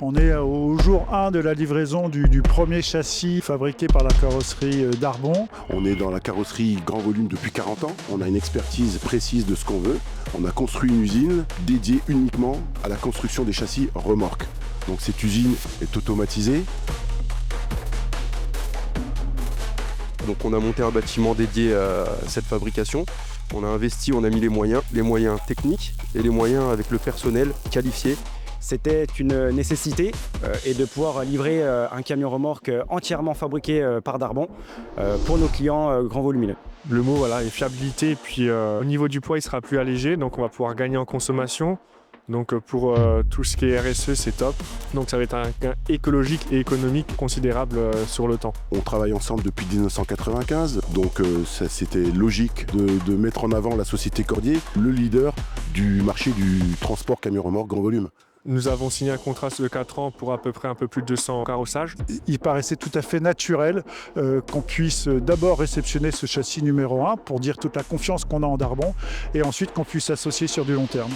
On est au jour 1 de la livraison du premier châssis fabriqué par la carrosserie Darbon. On est dans la carrosserie grand volume depuis 40 ans. On a une expertise précise de ce qu'on veut. On a construit une usine dédiée uniquement à la construction des châssis remorques. Donc cette usine est automatisée. Donc on a monté un bâtiment dédié à cette fabrication. On a investi, on a mis les moyens techniques et les moyens avec le personnel qualifié. C'était une nécessité et de pouvoir livrer un camion remorque entièrement fabriqué par Darbon pour nos clients grand volumineux. Le mot voilà, est fiabilité, puis au niveau du poids il sera plus allégé, donc on va pouvoir gagner en consommation. Donc pour tout ce qui est RSE, c'est top. Donc ça va être un gain écologique et économique considérable sur le temps. On travaille ensemble depuis 1995, donc c'était logique de mettre en avant la société Cordier, le leader du marché du transport camion-remorque grand volume. Nous avons signé un contrat de 4 ans pour à peu près un peu plus de 200 carrossages. Il paraissait tout à fait naturel qu'on puisse d'abord réceptionner ce châssis numéro 1 pour dire toute la confiance qu'on a en Darbon et ensuite qu'on puisse s'associer sur du long terme.